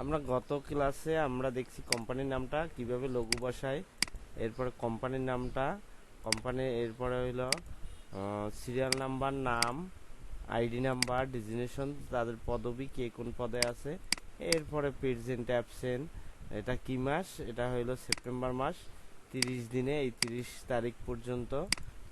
আমরা গত ক্লাসে আমরা দেখছি কোম্পানির নামটা কিভাবে লঘু বসায়, এরপরে কোম্পানির নামটা, কোম্পানির এরপরে হইলো সিরিয়াল নাম্বার, নাম, আইডি নাম্বার, ডিজিনেশন, তাদের পদবি, কে কোন পদে আছে, এরপরে প্রেজেন্ট অ্যাবসেন্ট, এটা কি মাস, এটা হইলো সেপ্টেম্বর মাস, 30 দিনে এই 30 তারিখ পর্যন্ত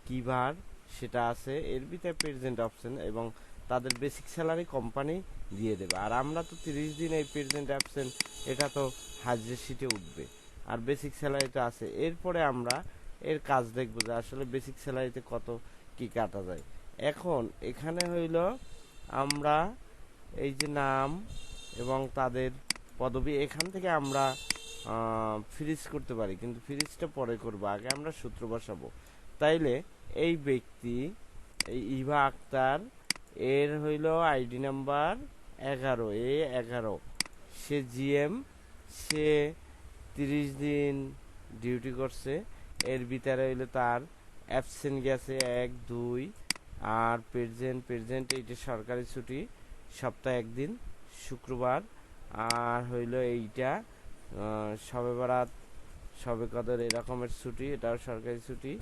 কি বার সেটা আছে, এর ভিতরে প্রেজেন্ট অপশন এবং তাদের বেসিক স্যালারি কোম্পানি দিয়ে দেবে। আর আমরা তো 30 দিন এই প্রেজেন্ট অ্যাবসেন্ট এটা তো হাজিরা শিটে উঠবে, আর বেসিক স্যালারি তো আছে। এরপরে আমরা এর কাজ দেখবো যে আসলে বেসিক স্যালারিতে কত কি কাটা যায়। এখন এখানে হইল আমরা এই যে নাম এবং তাদের পদবি এখান থেকে আমরা ফ্রিজ করতে পারি, কিন্তু ফ্রিজটা পরে করবো, আগে আমরা সূত্র বসাবো। তাইলে এই ব্যক্তি, এই ইভা আক্তার, এর হইল আইডি নাম্বার 11, সে জিএম, সে 30 দিন ডিউটি করছে, এর ভিতরে হইলো তার অ্যাবসেন্ট গেছে 1, 2, আর প্রেজেন্ট এইটা সরকারি ছুটি, সপ্তাহে একদিন শুক্রবার, আর হইলো এইটা শবে বরাত, শবে কদর এরকমের ছুটি, এটাও সরকারি ছুটি,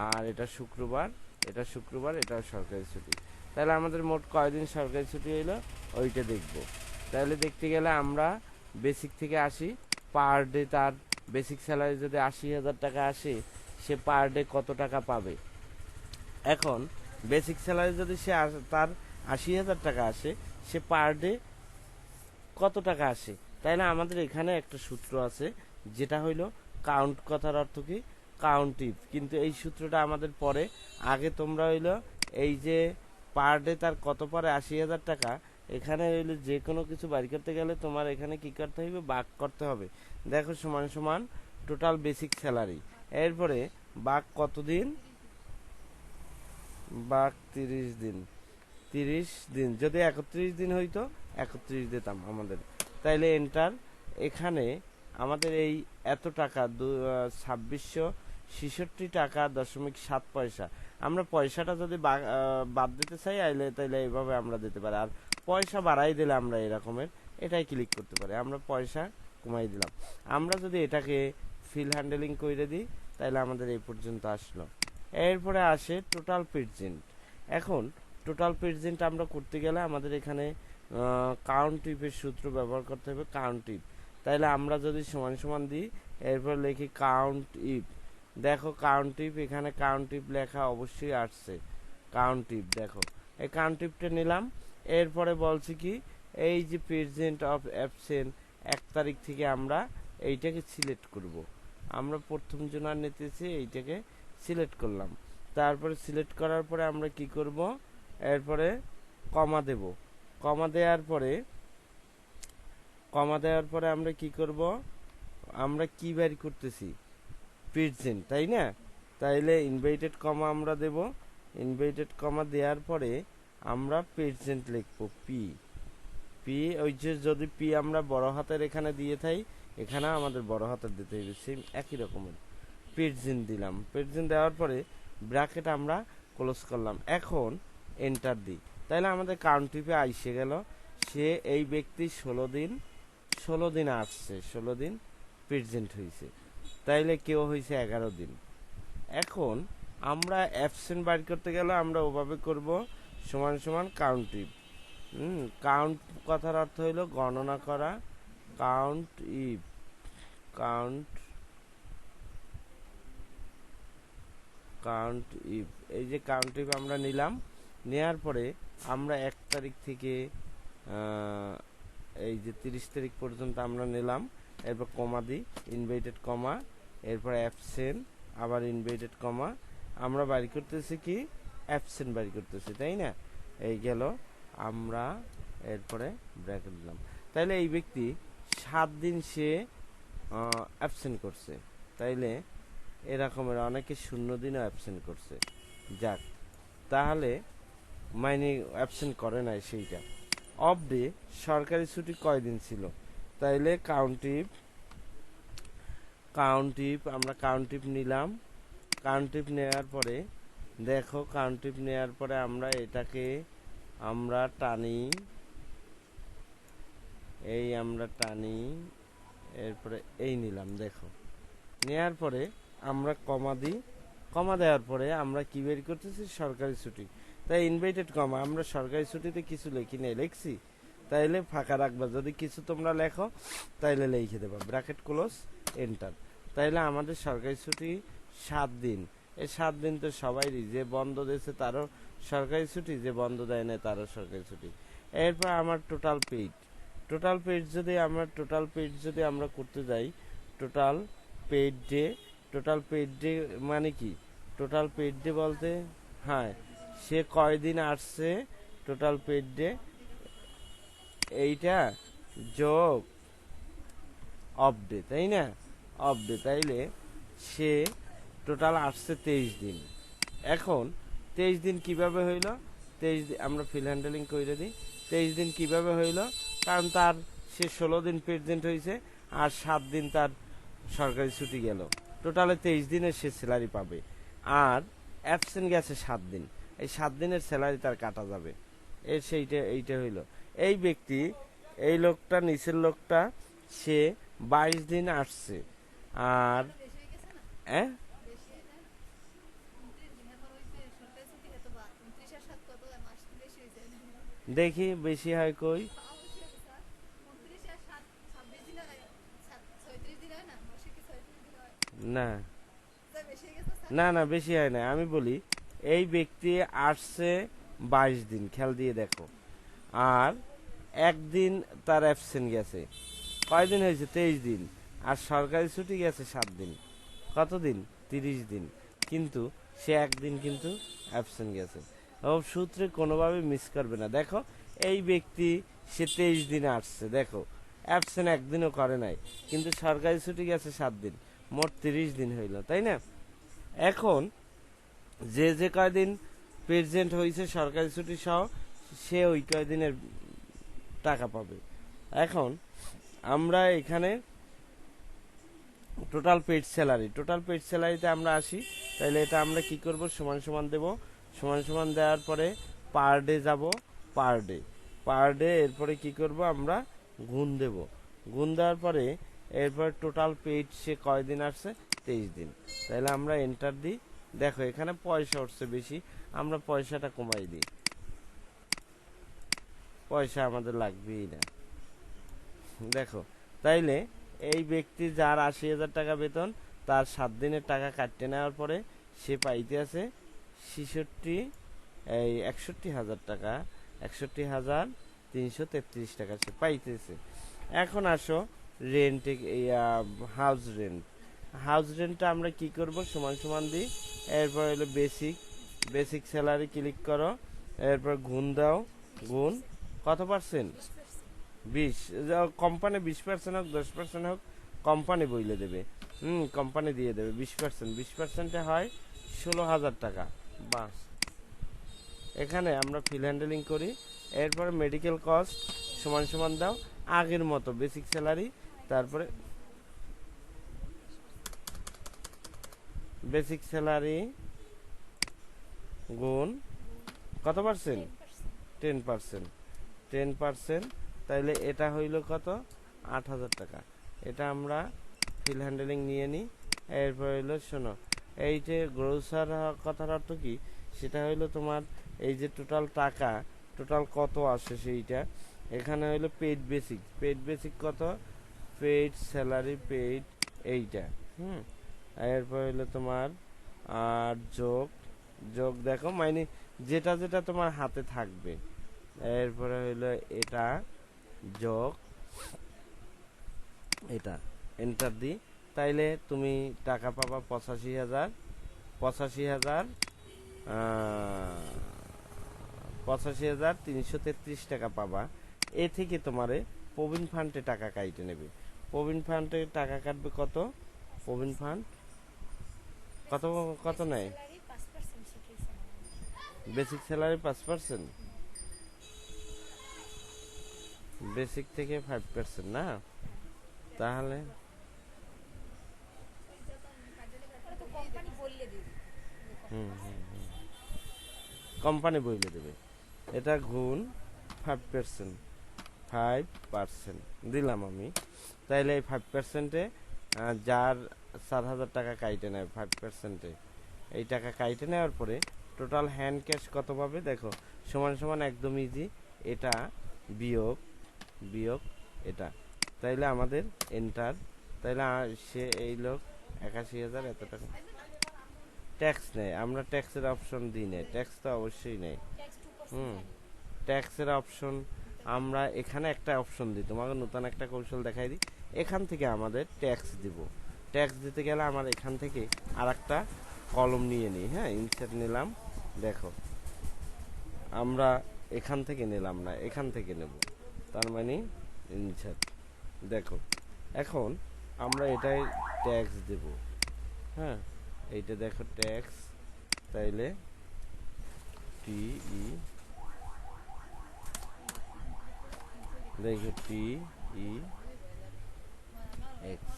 আর এটা শুক্রবার, এটাও সরকারি ছুটি। তাহলে আমাদের মোট কয়দিন সরকারি ছুটি হইলো ওইটা দেখব। তাহলে দেখতে গেলে আমরা বেসিক থেকে আসি, পার ডে তার বেসিক স্যালারি যদি 80,000 টাকা আসে, সে পার ডে কত টাকা পাবে। এখন বেসিক স্যালারি যদি তার 80,000 টাকা আসে, সে পার ডে কত টাকা আসে। তাই না, আমাদের এখানে একটা সূত্র আছে যেটা হইলো কাউন্ট, কথার অর্থ কি কাউন্টিভ, কিন্তু এই সূত্রটা আমাদের পরে, আগে তোমরা হইলো এই যে পার ডে তার কত পারে 80,000 টাকা, এখানে হইলো যে কোনো কিছু বাড়ি করতে গেলে তোমার এখানে কি করতে হবে, ভাগ করতে হবে। দেখো সমান সমান টোটাল বেসিক স্যালারি, এরপরে ভাগ কতদিন, ভাগ 30 দিন, 30 দিন যদি 31 দিন হইতো 31 দিতাম আমাদের। তাইলে এন্টার, এখানে আমাদের এই এত টাকা 2666 টাকা 7 পয়সা, আমরা পয়সাটা যদি বাদ দিতে চাই তাইলে এইভাবে আমরা দিতে পারি, আর পয়সা বাড়াই দিলে আমরা এরকমের এটাই ক্লিক করতে পারি, আমরা পয়সা কমাই দিলাম। আমরা যদি এটাকে ফিল হ্যান্ডেলিং করে দিই তাইলে আমাদের এই পর্যন্ত আসলো। এরপরে আসে টোটাল প্রেজেন্ট। এখন টোটাল প্রেজেন্ট আমরা করতে গেলে আমাদের এখানে কাউন্ট ইফের সূত্র ব্যবহার করতে হবে, কাউন্ট ইফ। তাইলে আমরা যদি সমান সমান দিই, এরপর লিখি কাউন্ট ইফ, দেখো কাউন্ট ইফ, এখানে কাউন্ট ইফ লেখা অবশ্যই আসছে, কাউন্ট ইফ দেখো, এই কাউন্ট ইফটা নিলাম। এরপরে বলছি কি, এই যে প্রেজেন্ট অফ অ্যাবসেন্ট 1 তারিখ থেকে আমরা এইটাকে সিলেক্ট করব, আমরা প্রথম জনার নিতেছি, এইটাকে সিলেক্ট করলাম। তারপরে সিলেক্ট করার পরে আমরা কি করব, এরপরে কমা দেব, কমা দেওয়ার পরে আমরা কি করব, আমরা কি বের করতেছি, প্রেজেন্ট, তাই না। তাইলে ইনভাইটেড কমা আমরা দেব, ইনভাইটেড কমা দেওয়ার পরে আমরা প্রেজেন্ট লিখব, পি, ওই যে যদি পি আমরা বড় হাতের এখানে দিয়ে থাই, এখানে আমাদের বড় হাতের দিতে হবে, সেম একই রকমের। প্রেজেন্ট দিলাম, প্রেজেন্ট দেওয়ার পরে ব্র্যাকেট আমরা ক্লোজ করলাম। এখন এন্টার দিই, তাইলে আমাদের কাউন্টিপে আইসে গেল, সে এই ব্যক্তি 16 দিন আসছে, 16 দিন প্রেজেন্ট হয়েছে, তাইলে কেউ হয়েছে 11 দিন। এখন আমরা অ্যাবসেন্ট বাইর করতে গেলে আমরা ওভাবে করব, সমান সমান কাউন্টিভ। কাউন্ট কথার অর্থ হইল গণনা করা, কাউন্ট ইফ, কাউন্ট ইফ, এই যে কাউন্ট ইফ আমরা নিলাম, নেয়ার পরে আমরা 1 তারিখ থেকে এই যে 30 তারিখ পর্যন্ত আমরা নিলাম, এরপর কমা দিই, ইনভাইটেড কমা, এরপর অ্যাবসেন্ট, আবার ইনভাইটেড কমা, আমরা বাড়ি করতেছি কি অ্যাবসেন্ট বাড়ি করতেছি, তাই না। এই গেল, আমরা এরপরে ব্র্যাকেট দিলাম। তাইলে এই ব্যক্তি 7 দিন সে অ্যাবসেন্ট করছে, তাইলে এরকমের অনেকে 0 দিনও অ্যাবসেন্ট করছে। যাক, তাহলে মাইনে অ্যাবসেন্ট করে নাই সেইটা। অফ ডে সরকারি ছুটি কয়দিন ছিল, তাইলে কাউন্টিভ আমরা কাউন্টিভ নিলাম। কাউন্টিভ নেওয়ার পরে দেখো, কাউন্টিভ নেওয়ার পরে আমরা এটাকে আমরা টানি, এই আমরা টানি, এরপরে এই নিলাম। দেখো নেওয়ার পরে আমরা কমা দিই, কমা দেওয়ার পরে আমরা কি বের করতেছি, সরকারি ছুটি। তাই ইনভাইটেড কমা, আমরা সরকারি ছুটিতে কিছু লিখি নেই, লিখছি তাইলে ফাঁকা রাখবা। যদি কিছু তোমরা লেখো তাইলে লিখে দেবা, ব্র্যাকেট ক্লোজ এন্টার। তাইলে আমাদের সরকারি ছুটি 7 দিন। এই 7 দিন তো সবাইরই, যে বন্ধ দিয়েছে তারও সরকারি ছুটি, যে বন্ধ দেয় না তারও সরকারি ছুটি। এরপর আমার টোটাল পেইড, টোটাল পেইড যদি আমরা করতে যাই, total paid day, total paid day মানে কি, টোটাল পেইড ডে বলতে হ্যাঁ সে কয়দিন আসছে, টোটাল পেইড ডে এইটা যোগ অফ ডে, তাই না, অফ ডে। তাইলে সে টোটাল আসছে 23 দিন। এখন 23 দিন কিভাবে হইল, 23 দিন আমরা ফিল হ্যান্ডেলিং করে দিই। 23 দিন কিভাবে হইল, কারণ তার সে 16 দিন প্রেজেন্ট হয়েছে আর 7 দিন তার সরকারি ছুটি গেল, টোটালে 23 দিনের সে স্যালারি পাবে। আর অ্যাবসেন্ট গেছে 7 দিন, এই 7 দিনের স্যালারি তার কাটা যাবে। এইটা হইল এই ব্যক্তি, এই লোকটা নিচের লোকটা সে 22 দিন আসছে। আর হ্যাঁ দেখি বেশি হয় কই, না না না বেশি হয় না। আমি বলি এই ব্যক্তি আসছে 22 দিন, খেয়াল দিয়ে দেখো, আর একদিন তার অ্যাবসেন্ট গেছে, কয়দিন হয়েছে, 23 দিন। আর সরকারি ছুটি গেছে 7 দিন, কত দিন, 30 দিন। কিন্তু সে একদিন কিন্তু অ্যাবসেন্ট গেছে। ও সূত্রে কোনোভাবে মিস করবে না। দেখো এই ব্যক্তি সে 23 দিনে আসছে, দেখো অ্যাবসেন্ট একদিনও করে নাই, কিন্তু সরকারি ছুটি গেছে 7 দিন, মোট 30 দিন হইল, তাই না। এখন যে কয়দিন প্রেজেন্ট হয়েছে সরকারি ছুটি সহ, সে ওই কয়দিনের টাকা পাবে। এখন আমরা এখানে টোটাল পেড স্যালারিতে আমরা আসি। তাহলে এটা আমরা কি করব, সমান সমান দেব, সমান সমান দেওয়ার পরে পার ডে যাব, পার ডে এরপরে কি করব আমরা গুণ দেব, গুণ দেওয়ার পরে এরপর টোটাল পেড সে কয়দিন আসছে, 23 দিন। তাহলে আমরা এন্টার দিই। দেখো এখানে পয়সা উঠছে বেশি, আমরা পয়সাটা কমাই দিই, পয়সা আমাদের লাগবেই না। দেখো তাইলে এই ব্যক্তি যার 80,000 টাকা বেতন, তার 7 দিনের টাকা কাটতে নেওয়ার পরে সে পাইতে আছে 61,000 টাকা, 61,333 টাকা সে পাইতেছে। এখন আসো রেন্ট, হাউস রেন্টটা আমরা কি করব, সমান সমান দিই। এরপর হলো বেসিক স্যালারি ক্লিক করো, এরপর গুণ দাও, গুণ কত পার্সেন্ট, 20। কোম্পানি 20% হোক 10% হোক, কোম্পানি বইলে দেবে, কোম্পানি দিয়ে দেবে 20%, 20%-এ হয় 16,000 টাকা। বাস এখানে আমরা ফিল হ্যান্ডেলিং করি। এরপর মেডিকেল কস্ট সমান সমান দাও আগের মতো বেসিক স্যালারি, তারপরে বেসিক স্যালারি গুণ কত পার্সেন্ট, 10%, 10%। তাইলে এটা হইল কত, 8,000 টাকা। এটা আমরা ফিল হ্যান্ডেলিং নিয়ে নিই। এরপর হইলো শোনো, এই যে গ্রোসার কথার অর্থ কি, সেটা হইলো তোমার এই যে টোটাল টাকা, টোটাল কত আসে সেইটা। এখানে হইলো পেড বেসিক কত, পেড স্যালারি পেড এইটা, এরপর হইলো তোমার আর যোগ দেখো মানে যেটা যেটা তোমার হাতে থাকবে। এরপরে হইলো এটা যোগ এটা, এন্টার দিই। তাইলে তুমি টাকা পাবা 85,333 টাকা পাবা। এ থেকে তোমারে প্রভিডেন্ট ফান্ডে টাকা কাইটে নেবে। প্রভিডেন্ট ফান্ডে টাকা কাটবে কত, প্রভিডেন্ট ফান্ড কত কত নেয়, বেসিক স্যালারি 5%, বেসিক থেকে 5% না, তাহলে কোম্পানি বইলে দেবে। এটা গুণ 5%, 5% দিলাম আমি। তাইলে এই 5%-এ যার 4,000 টাকা কাইটে নেয় 5%-এ, এই টাকা কাইটে নেওয়ার পরে টোটাল হ্যান্ড ক্যাশ কত পাবে দেখো, সমান সমান একদম ইজি, এটা বিয়োগ বিয়োগ এটা। তাইলে আমাদের এন্টার, তাইলে সে এই লোক 81,000 এত টাকা ট্যাক্স নেয়। আমরা ট্যাক্সের অপশন দিই না, ট্যাক্স তো অবশ্যই নেই। ট্যাক্সের অপশন আমরা এখানে একটা অপশন দিই, তোমাকে নতুন একটা কৌশল দেখাই দিই। এখান থেকে আমাদের ট্যাক্স দিব, ট্যাক্স দিতে গেলে আমার এখান থেকে আর একটা কলম নিয়ে নিই। হ্যাঁ, ইনসার্ট নিলাম, দেখো আমরা এখান থেকে নিলাম না, এখান থেকে নেব, তার মানে ইনসার্ট। দেখো এখন আমরা এটাই ট্যাক্স দেব। হ্যাঁ, এইটা দেখো ট্যাক্স, তাইলে টি ই দেখো টি ই এক্স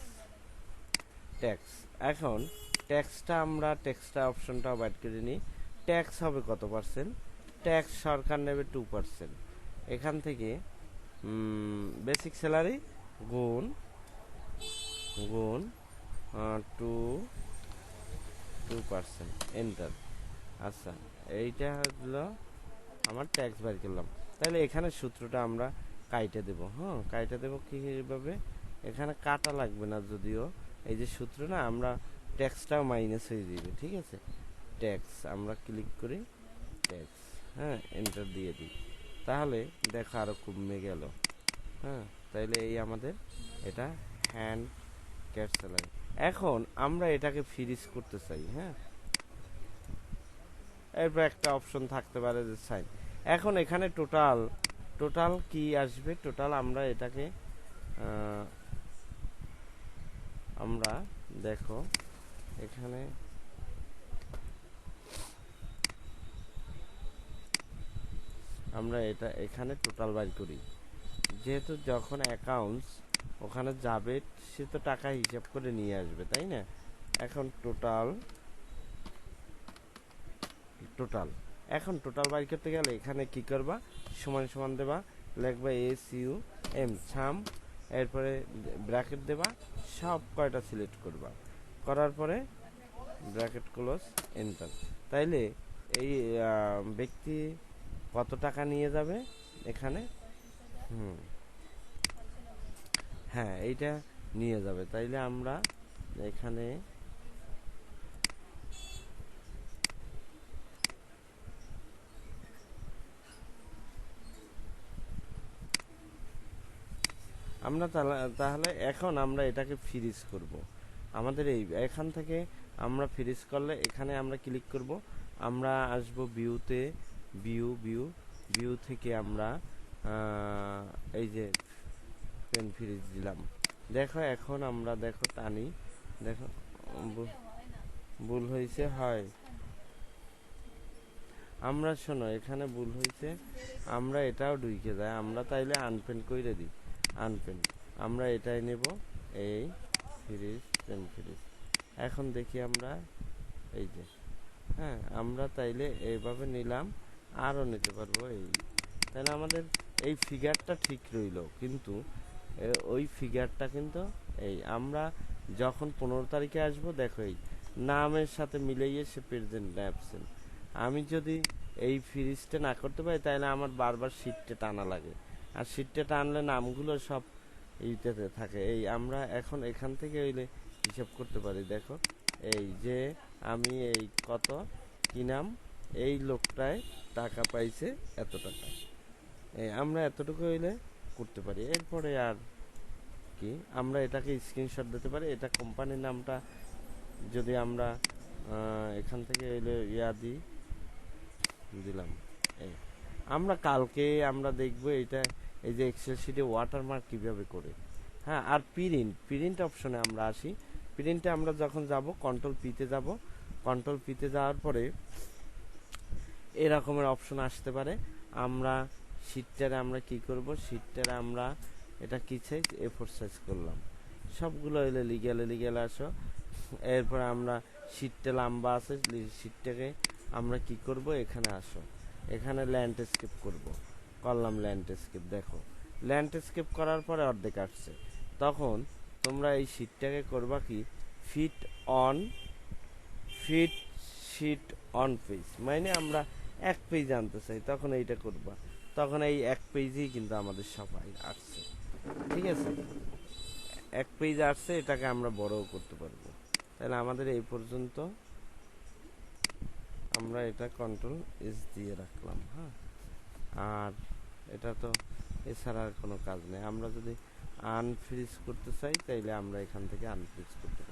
ট্যাক্স। এখন ট্যাক্সটা আমরা ট্যাক্সটা অপশনটা বাইট করে নিই। ট্যাক্স হবে কত পার্সেন্ট? ট্যাক্স সরকার নেবে 2%। এখান থেকে বেসিক স্যালারি গুণ গুণ 2%, এন্টার। আচ্ছা, এইটা হলো আমার ট্যাক্স বের করলাম। তাহলে এখানে সূত্রটা আমরা কাইটে দেব। হ্যাঁ, কাইটে দেব কীভাবে? এখানে কাটা লাগবে না যদিও, এই যে সূত্র না, আমরা ট্যাক্সটাও মাইনাস হয়ে যাবে। ঠিক আছে, ট্যাক্স আমরা ক্লিক করি, ট্যাক্স, হ্যাঁ, এন্টার দিয়ে দিই, তাহলে দেখো আরও কমে গেল। হ্যাঁ, তাইলে এই আমাদের এটা হ্যান্ড ক্যাশ স্যালারি। এখন আমরা এটাকে ফ্রিজ করতে চাই। হ্যাঁ, এরপর একটা অপশন থাকতে পারে যে সাইন। এখন এখানে টোটাল টোটাল কি আসবে? টোটাল আমরা এটাকে আমরা দেখো এখানে আমরা এটা এখানে টোটাল বাইর করি, যেহেতু যখন অ্যাকাউন্টস ওখানে যাবে সে তো টাকা হিসাব করে নিয়ে আসবে, তাই না? এখন টোটাল টোটাল এখন টোটাল বাইর করতে গেলে এখানে কি করবা? সমান সমান দেবা, লিখবা SUM সাম, এরপরে ব্র্যাকেট দেবা, সব কয়টা সিলেক্ট করবা, করার পরে ব্র্যাকেট ক্লোজ, এন্টার। তাইলে এই ব্যক্তি কত টাকা নিয়ে যাবে এখানে? হ্যাঁ, এইটা নিয়ে যাবে। তাইলে আমরা এখানে আমরা তাহলে এখন আমরা এটাকে ফ্রিজ করব। আমাদের এই এখান থেকে আমরা ফ্রিজ করলে এখানে আমরা ক্লিক করব, আমরা আসব ভিউতে, ভিউ থেকে আমরা এই যে পেন ফ্রিজ দিলাম। দেখো এখন আমরা দেখো টানি, দেখো ভুল হয়েছে, হয় আমরা শোনো এখানে ভুল হয়েছে, আমরা এটাও ঢুকে যায়, আমরা তাইলে আনপেন কইরে দিই, আনপেন আমরা এটাই নেব, এই ফ্রিজ পেন ফ্রিজ। এখন দেখি আমরা এই যে, হ্যাঁ, আমরা তাইলে এইভাবে নিলাম, আরও নিতে পারবো। এই তাহলে আমাদের এই ফিগারটা ঠিক রইল, কিন্তু ওই ফিগারটা কিন্তু এই আমরা যখন 15 তারিখে আসবো, দেখো এই নামের সাথে মিলাইয়ে সে প্রেজেন্ট না অ্যাবসেন্ট। আমি যদি এই ফ্রিজটা না করতে পারি তাহলে আমার বারবার শিটটা টানা লাগে, আর শিটটা টানলে নামগুলো সব এইটাতে থাকে। এই আমরা এখন এখান থেকে হইলে হিসাব করতে পারি। দেখো এই যে আমি এই কত কি নাম, এই লোকটায় টাকা পাইছে এত টাকা, এই আমরা এতটুকু হইলে করতে পারি। এরপরে আর কি, আমরা এটাকে স্ক্রিনশট দিতে পারি। এটা কোম্পানির নামটা যদি আমরা এখান থেকে হইলে দিলাম। এই আমরা কালকে আমরা দেখব এটা, এই যে এক্সেল শিটে ওয়াটারমার্ক কিভাবে করে। হ্যাঁ, আর প্রিন্ট অপশনে আমরা আসি। প্রিন্টে আমরা যখন যাব কন্ট্রোল পিতে যাব, কন্ট্রোল পিতে যাওয়ার পরে এরকমের অপশন আসতে পারে। আমরা শিটটারে আমরা কি করব, শিটটারে আমরা এটা কি সাইজ, A4 সাইজ করলাম, সবগুলো হইলে লিগ্যাল আসো। এরপর আমরা শিটটা লম্বা আছে, শিটটাকে আমরা কি করব, এখানে আসো, এখানে ল্যান্ডস্কেপ করব, করলাম ল্যান্ডস্কেপ। দেখো ল্যান্ডস্কেপ করার পরে অর্ধেক আসছে, তখন তোমরা এই শীটটাকে করবা কি fit on fit sheet on page, মানে আমরা এক পেজ আনতে চাই, তখন এইটা করবা, তখন এই এক পেজেই কিন্তু আমাদের সবাই আসছে। ঠিক আছে, এক পেজ আসছে, এটাকে আমরা বড়ও করতে পারবো। তাহলে আমাদের এই পর্যন্ত, আমরা এটা কন্ট্রোল এস দিয়ে রাখলাম। হ্যাঁ, আর এটা তো এছাড়া আর কোনো কাজ নেই। আমরা যদি আনফ্রিজ করতে চাই তাইলে আমরা এখান থেকে আনফ্রিজ করতে পারি।